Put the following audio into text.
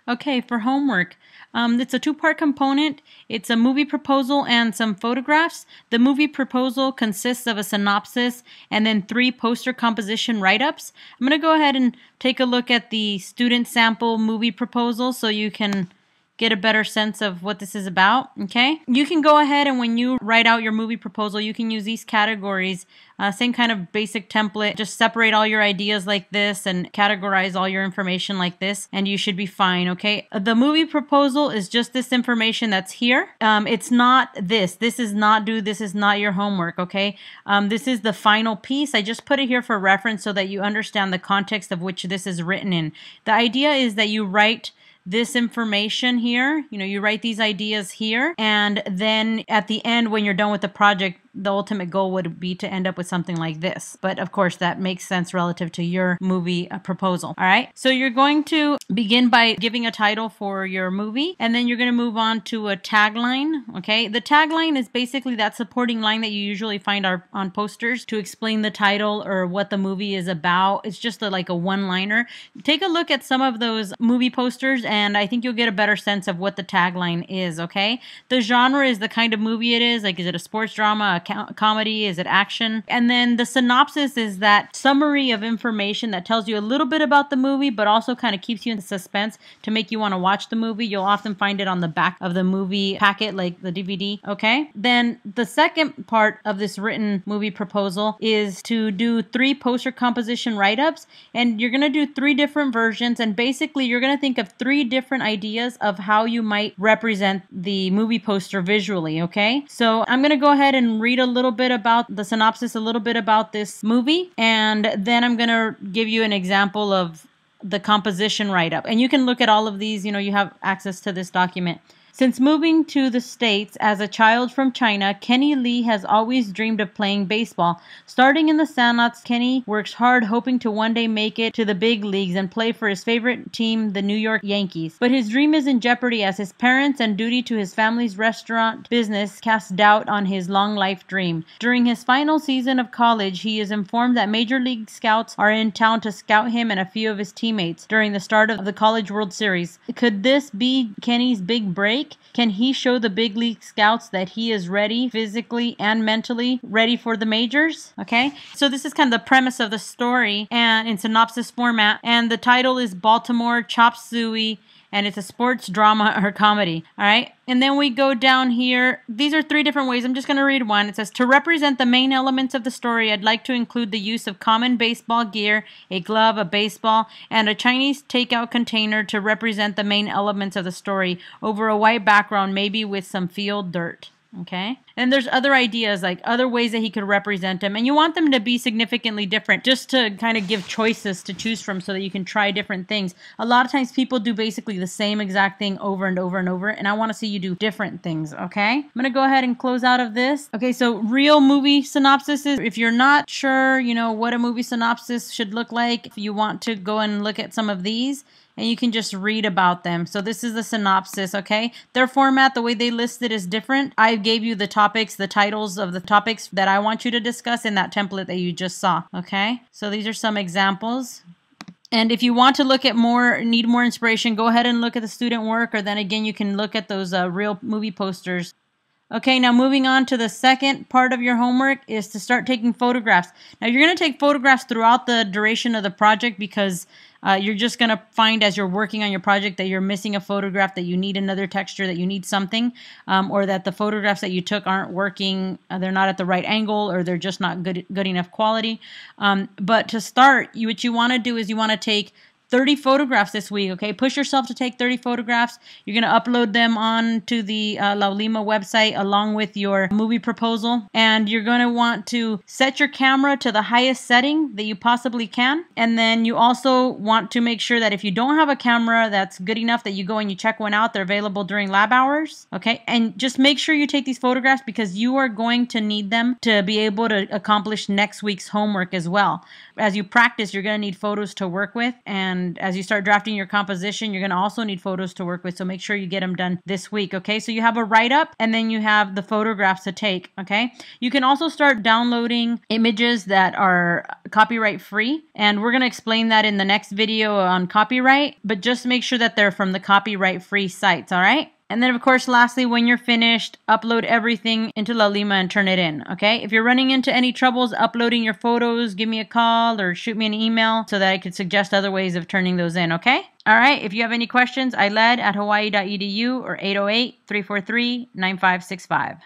Okay, for homework, it's a two-part component. It's a movie proposal and some photographs. The movie proposal consists of a synopsis and then 3 poster composition write-ups. I'm going to go ahead and take a look at the student sample movie proposal so you can get a better sense of what this is about, okay? You can go ahead and when you write out your movie proposal, you can use these categories, same kind of basic template. Just separate all your ideas like this and categorize all your information like this, and you should be fine, okay? The movie proposal is just this information that's here. It's not this. This is not due. This is not your homework, okay? This is the final piece. I just put it here for reference so that you understand the context of which this is written in. The idea is that you write this information here, you write these ideas here, and then at the end when you're done with the project, the ultimate goal would be to end up with something like this. But of course, that makes sense relative to your movie proposal. All right. So you're going to begin by giving a title for your movie, and then you're going to move on to a tagline. Okay. The tagline is basically that supporting line that you usually find on posters to explain the title or what the movie is about. It's just like a one-liner. Take a look at some of those movie posters, and I think you'll get a better sense of what the tagline is. Okay. The genre is the kind of movie it is. Like, is it a sports drama, a comedy? Is it action? And then the synopsis is that summary of information that tells you a little bit about the movie, but also kind of keeps you in suspense to make you want to watch the movie. You'll often find it on the back of the movie packet, like the DVD. Okay. Then the second part of this written movie proposal is to do 3 poster composition write-ups, and you're going to do 3 different versions, and basically you're going to think of 3 different ideas of how you might represent the movie poster visually. Okay. So I'm going to go ahead and read a little bit about the synopsis, a little bit about this movie, and then I'm going to give you an example of the composition write-up. And you can look at all of these, you have access to this document. Since moving to the States as a child from China, Kenny Lee has always dreamed of playing baseball. Starting in the Sandlots, Kenny works hard hoping to one day make it to the big leagues and play for his favorite team, the New York Yankees. But his dream is in jeopardy as his parents and duty to his family's restaurant business cast doubt on his long life dream. During his final season of college, he is informed that Major League Scouts are in town to scout him and a few of his teammates during the start of the College World Series. Could this be Kenny's big break? Can he show the big league scouts that he is ready, physically and mentally ready for the majors? Okay, so this is kind of the premise of the story and in synopsis format, and the title is Baltimore Chop Suey, and it's a sports drama or comedy. All right. And then we go down here. These are 3 different ways. I'm just going to read one. It says, to represent the main elements of the story, I'd like to include the use of common baseball gear, a glove, a baseball, and a Chinese takeout container to represent the main elements of the story over a white background, maybe with some field dirt. Okay. And there's other ideas, like other ways that he could represent them. And you want them to be significantly different just to kind of give choices to choose from so that you can try different things. A lot of times people do basically the same exact thing over and over and over. And I want to see you do different things. Okay. I'm going to go ahead and close out of this. Okay. So real movie synopsis is, if you're not sure, what a movie synopsis should look like, if you want to go and look at some of these, and you can just read about them. So this is the synopsis, okay? Their format, the way they list it is different. I gave you the topics, the titles of the topics that I want you to discuss in that template that you just saw, okay? So these are some examples. And if you want to look at need more inspiration, go ahead and look at the student work, or then again, you can look at those real movie posters. Okay, now moving on to the second part of your homework is to start taking photographs. Now you're going to take photographs throughout the duration of the project because you're just going to find as you're working on your project that you're missing a photograph, that you need another texture, that you need something, or that the photographs that you took aren't working, they're not at the right angle, or they're just not good enough quality. But to start, what you want to do is you want to take 30 photographs this week, okay? Push yourself to take 30 photographs. You're going to upload them onto the La Lima website along with your movie proposal. And you're going to want to set your camera to the highest setting that you possibly can. And then you also want to make sure that if you don't have a camera that's good enough, that you go and you check one out. They're available during lab hours, okay? And just make sure you take these photographs because you are going to need them to be able to accomplish next week's homework as well. as you practice, you're going to need photos to work with. And as you start drafting your composition, you're going to also need photos to work with. So make sure you get them done this week. Okay. So you have a write-up and then you have the photographs to take. Okay. You can also start downloading images that are copyright free. And we're going to explain that in the next video on copyright, but just make sure that they're from the copyright free sites. All right. And then, of course, lastly, when you're finished, upload everything into La Lima and turn it in, okay? If you're running into any troubles uploading your photos, give me a call or shoot me an email so that I could suggest other ways of turning those in, okay? All right, if you have any questions, iled@hawaii.edu or 808-343-9565.